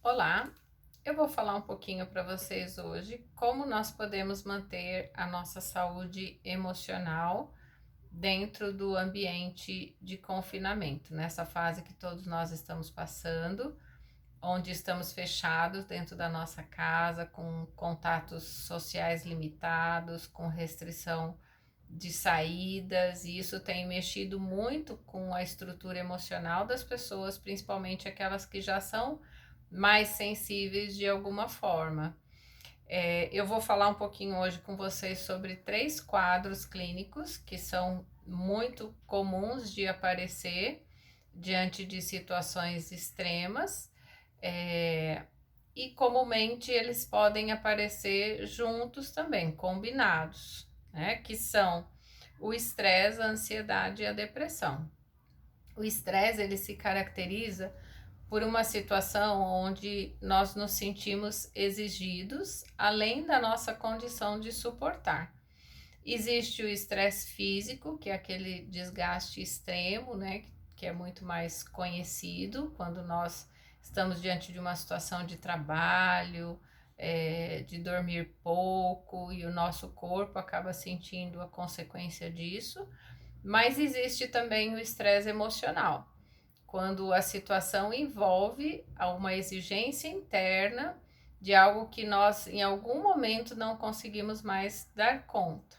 Olá, eu vou falar um pouquinho para vocês hoje como nós podemos manter a nossa saúde emocional dentro do ambiente de confinamento, nessa fase que todos nós estamos passando, onde estamos fechados dentro da nossa casa, com contatos sociais limitados, com restrição de saídas, e isso tem mexido muito com a estrutura emocional das pessoas, principalmente aquelas que já são mais sensíveis de alguma forma. Eu vou falar um pouquinho hoje com vocês sobre 3 quadros clínicos que são muito comuns de aparecer diante de situações extremas, é, e comumente eles podem aparecer juntos também, combinados, né? Que são o estresse, a ansiedade e a depressão. O estresse ele se caracteriza por uma situação onde nós nos sentimos exigidos além da nossa condição de suportar. Existe o estresse físico, que é aquele desgaste extremo, né, que é muito mais conhecido quando nós estamos diante de uma situação de trabalho, de dormir pouco e o nosso corpo acaba sentindo a consequência disso. Mas existe também o estresse emocional, quando a situação envolve uma exigência interna de algo que nós em algum momento não conseguimos mais dar conta.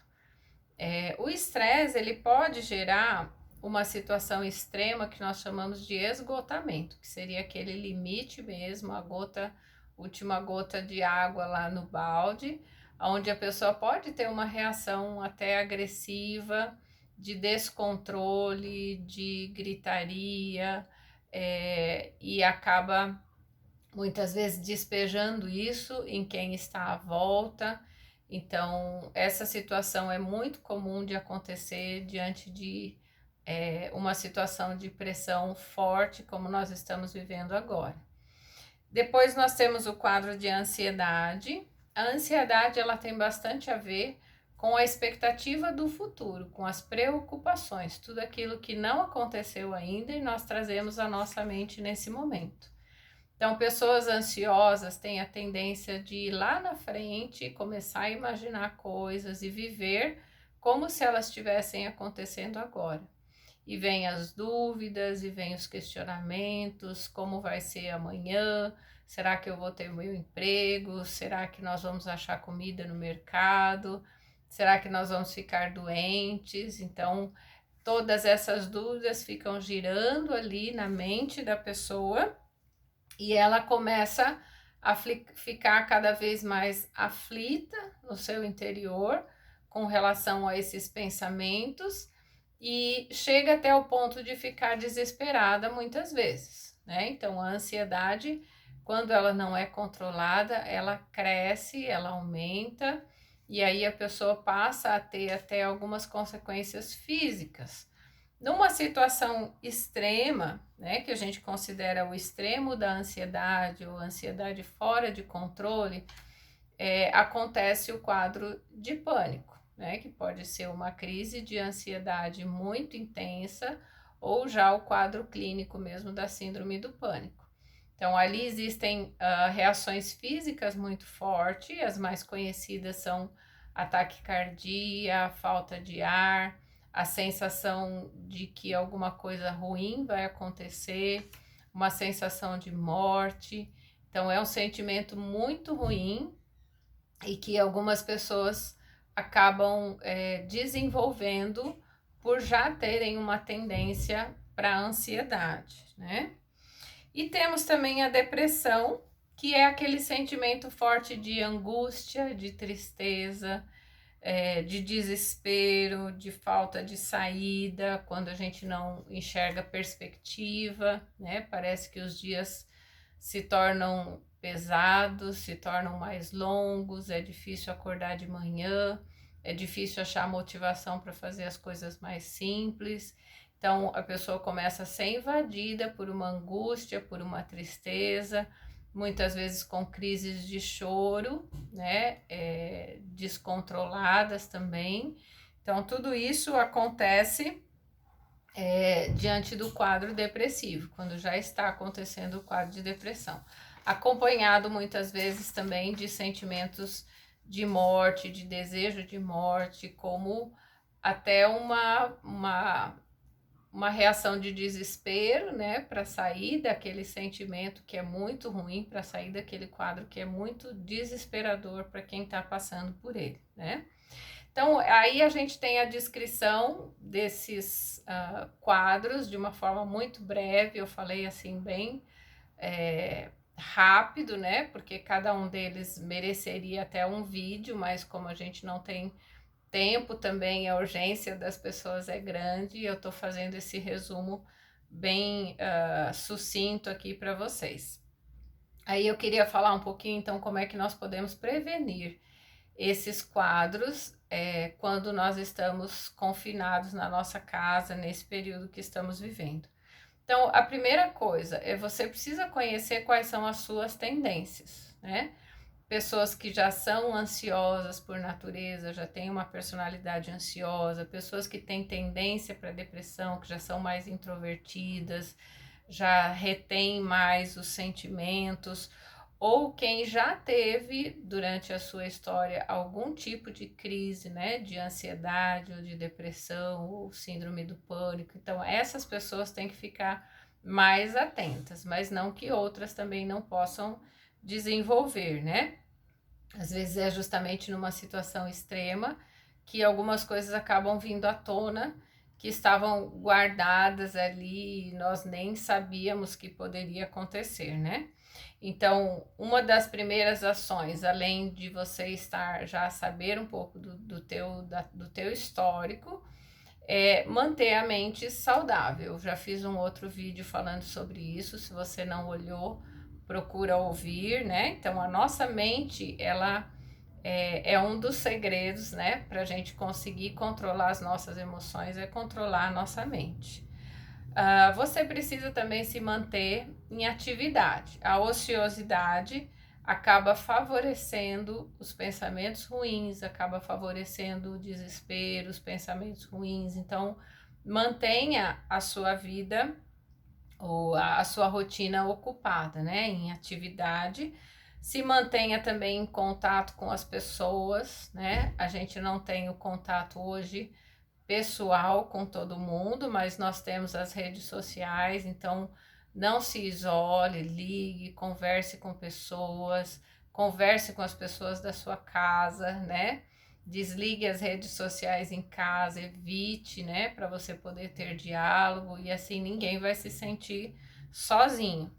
O estresse ele pode gerar uma situação extrema que nós chamamos de esgotamento, que seria aquele limite mesmo, última gota de água lá no balde, onde a pessoa pode ter uma reação até agressiva, de descontrole, de gritaria, e acaba muitas vezes despejando isso em quem está à volta. Então, essa situação é muito comum de acontecer diante de uma situação de pressão forte, como nós estamos vivendo agora. Depois nós temos o quadro de ansiedade. A ansiedade ela tem bastante a ver com a expectativa do futuro, com as preocupações, tudo aquilo que não aconteceu ainda e nós trazemos à nossa mente nesse momento. Então, pessoas ansiosas têm a tendência de ir lá na frente, começar a imaginar coisas e viver como se elas estivessem acontecendo agora. E vem as dúvidas, e vem os questionamentos, como vai ser amanhã? Será que eu vou ter meu emprego? Será que nós vamos achar comida no mercado? Será que nós vamos ficar doentes? Então, todas essas dúvidas ficam girando ali na mente da pessoa e ela começa a ficar cada vez mais aflita no seu interior com relação a esses pensamentos e chega até o ponto de ficar desesperada muitas vezes, né? Então, a ansiedade, quando ela não é controlada, ela cresce, ela aumenta e aí a pessoa passa a ter até algumas consequências físicas. Numa situação extrema, né, que a gente considera o extremo da ansiedade ou ansiedade fora de controle, acontece o quadro de pânico, né, que pode ser uma crise de ansiedade muito intensa ou já o quadro clínico mesmo da síndrome do pânico. Então, ali existem reações físicas muito fortes, as mais conhecidas são a taquicardia, a falta de ar, a sensação de que alguma coisa ruim vai acontecer, uma sensação de morte. Então, é um sentimento muito ruim e que algumas pessoas acabam desenvolvendo por já terem uma tendência para a ansiedade, né? E temos também a depressão, que é aquele sentimento forte de angústia, de tristeza, de desespero, de falta de saída, quando a gente não enxerga perspectiva, né? Parece que os dias se tornam pesados, se tornam mais longos, é difícil acordar de manhã, é difícil achar motivação para fazer as coisas mais simples. Então a pessoa começa a ser invadida por uma angústia, por uma tristeza, muitas vezes com crises de choro, né, descontroladas também. Então tudo isso acontece diante do quadro depressivo, quando já está acontecendo o quadro de depressão. acompanhado muitas vezes também de sentimentos de morte, de desejo de morte, como até uma reação de desespero, né, para sair daquele sentimento que é muito ruim, para sair daquele quadro que é muito desesperador para quem está passando por ele, né? Então, aí a gente tem a descrição desses quadros de uma forma muito breve, eu falei assim, bem rápido, né? Porque cada um deles mereceria até um vídeo, mas como a gente não tem tempo também, a urgência das pessoas é grande, e eu estou fazendo esse resumo bem sucinto aqui para vocês. Aí eu queria falar um pouquinho, então, como é que nós podemos prevenir esses quadros quando nós estamos confinados na nossa casa, nesse período que estamos vivendo. Então, a primeira coisa é você precisa conhecer quais são as suas tendências, né? Pessoas que já são ansiosas por natureza, já têm uma personalidade ansiosa, pessoas que têm tendência para depressão, que já são mais introvertidas, já retêm mais os sentimentos, ou quem já teve durante a sua história algum tipo de crise, né, de ansiedade ou de depressão ou síndrome do pânico. Então, essas pessoas têm que ficar mais atentas, mas não que outras também não possam desenvolver, né? Às vezes é justamente numa situação extrema que algumas coisas acabam vindo à tona que estavam guardadas ali e nós nem sabíamos que poderia acontecer, né? Então, uma das primeiras ações, além de você estar já a saber um pouco do teu histórico, é manter a mente saudável. Eu já fiz um outro vídeo falando sobre isso, se você não olhou, procura ouvir, né? Então, a nossa mente, ela é um dos segredos, né? Para a gente conseguir controlar as nossas emoções, é controlar a nossa mente. Você precisa também se manter em atividade. A ociosidade acaba favorecendo os pensamentos ruins, acaba favorecendo o desespero, os pensamentos ruins. Então, mantenha a sua vida ou a sua rotina ocupada, né, em atividade. Se mantenha também em contato com as pessoas, né? A gente não tem o contato hoje pessoal com todo mundo, mas nós temos as redes sociais, então não se isole, ligue, converse com pessoas, converse com as pessoas da sua casa, né? Desligue as redes sociais em casa, evite, né, para você poder ter diálogo e assim ninguém vai se sentir sozinho.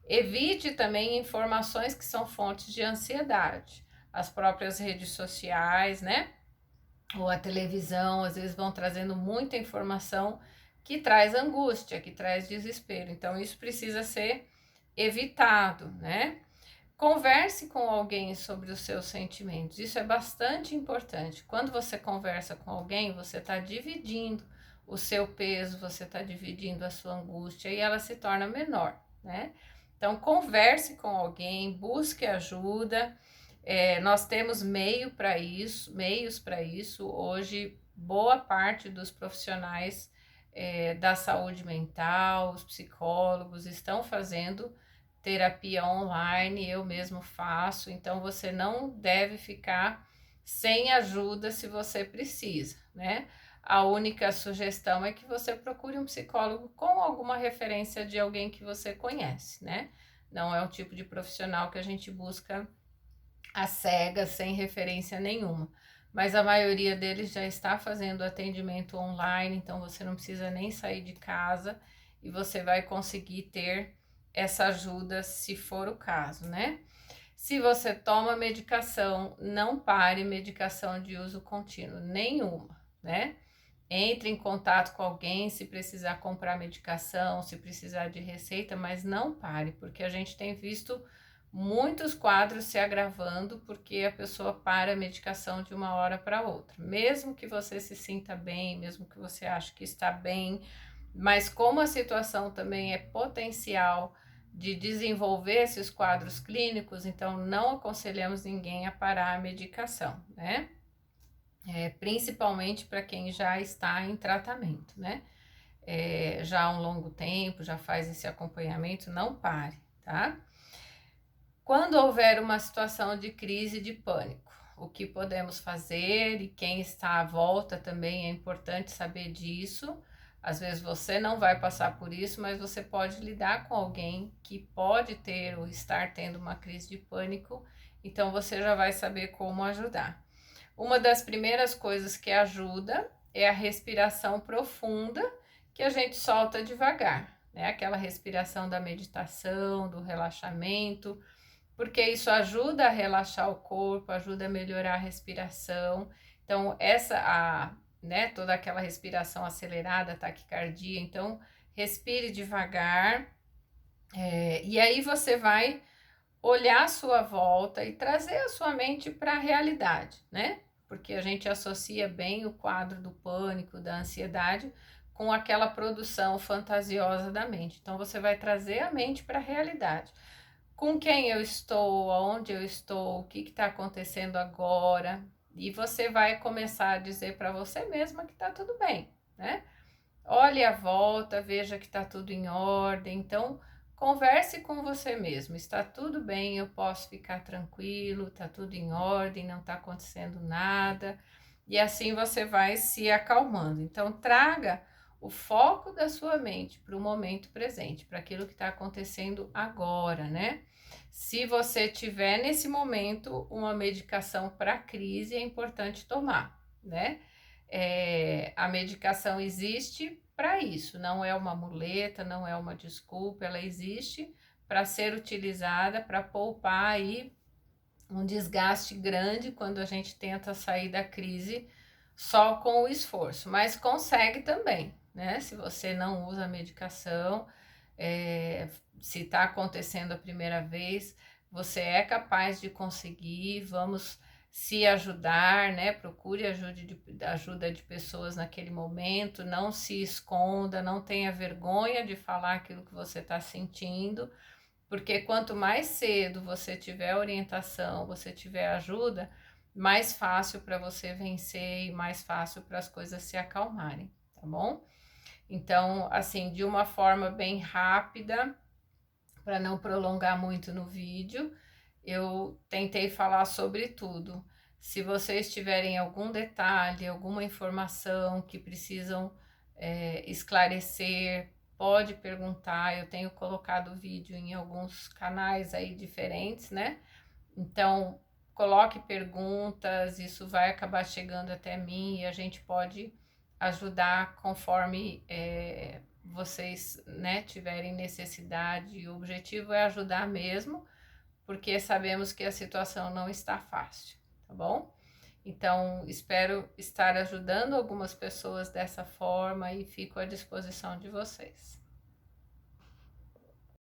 Evite também informações que são fontes de ansiedade. As próprias redes sociais, né? Ou a televisão, às vezes vão trazendo muita informação que traz angústia, que traz desespero. Então, isso precisa ser evitado, né? Converse com alguém sobre os seus sentimentos. Isso é bastante importante. Quando você conversa com alguém, você está dividindo o seu peso, você está dividindo a sua angústia e ela se torna menor, né? Então, converse com alguém, busque ajuda. Nós temos meios para isso. Hoje, boa parte dos profissionais da saúde mental, os psicólogos, estão fazendo terapia online, eu mesmo faço, então você não deve ficar sem ajuda se você precisa, né? A única sugestão é que você procure um psicólogo com alguma referência de alguém que você conhece, né? Não é o tipo de profissional que a gente busca às cegas, sem referência nenhuma. Mas a maioria deles já está fazendo atendimento online, então você não precisa nem sair de casa e você vai conseguir ter essa ajuda se for o caso, né? Se você toma medicação, não pare medicação de uso contínuo, nenhuma, né? Entre em contato com alguém se precisar comprar medicação, se precisar de receita, mas não pare, porque a gente tem visto muitos quadros se agravando porque a pessoa para a medicação de uma hora para outra. Mesmo que você se sinta bem, mesmo que você ache que está bem, mas como a situação também é potencial de desenvolver esses quadros clínicos, então não aconselhamos ninguém a parar a medicação, né? Principalmente para quem já está em tratamento, né? Já há um longo tempo, já faz esse acompanhamento, não pare, tá? Quando houver uma situação de crise de pânico, o que podemos fazer, e quem está à volta também é importante saber disso. Às vezes você não vai passar por isso, mas você pode lidar com alguém que pode ter ou estar tendo uma crise de pânico, então você já vai saber como ajudar. Uma das primeiras coisas que ajuda é a respiração profunda, que a gente solta devagar, né? Aquela respiração da meditação, do relaxamento, porque isso ajuda a relaxar o corpo, ajuda a melhorar a respiração. Então, né, toda aquela respiração acelerada, taquicardia, então respire devagar, e aí você vai olhar a sua volta e trazer a sua mente para a realidade, né? Porque a gente associa bem o quadro do pânico, da ansiedade, com aquela produção fantasiosa da mente. Então você vai trazer a mente para a realidade. Com quem eu estou, aonde eu estou, o que está acontecendo agora, e você vai começar a dizer para você mesma que está tudo bem, né? Olhe à volta, veja que está tudo em ordem. Então, converse com você mesmo. Está tudo bem, eu posso ficar tranquilo, está tudo em ordem, não está acontecendo nada. E assim você vai se acalmando. Então, traga o foco da sua mente para o momento presente, para aquilo que está acontecendo agora, né? Se você tiver nesse momento uma medicação para crise, é importante tomar, né? A medicação existe para isso, não é uma muleta, não é uma desculpa, ela existe para ser utilizada para poupar aí um desgaste grande quando a gente tenta sair da crise só com o esforço, mas consegue também, né? Se você não usa a medicação, se está acontecendo a primeira vez, você é capaz de conseguir, vamos se ajudar, né? Procure ajuda de pessoas naquele momento, não se esconda, não tenha vergonha de falar aquilo que você está sentindo, porque quanto mais cedo você tiver orientação, você tiver ajuda, mais fácil para você vencer e mais fácil para as coisas se acalmarem, tá bom? Então, assim, de uma forma bem rápida, para não prolongar muito no vídeo, eu tentei falar sobre tudo. Se vocês tiverem algum detalhe, alguma informação que precisam esclarecer, pode perguntar. Eu tenho colocado o vídeo em alguns canais aí diferentes, né? Então, coloque perguntas, isso vai acabar chegando até mim e a gente pode ajudar conforme vocês, né, tiverem necessidade. O objetivo é ajudar mesmo, porque sabemos que a situação não está fácil, tá bom? Então, espero estar ajudando algumas pessoas dessa forma e fico à disposição de vocês.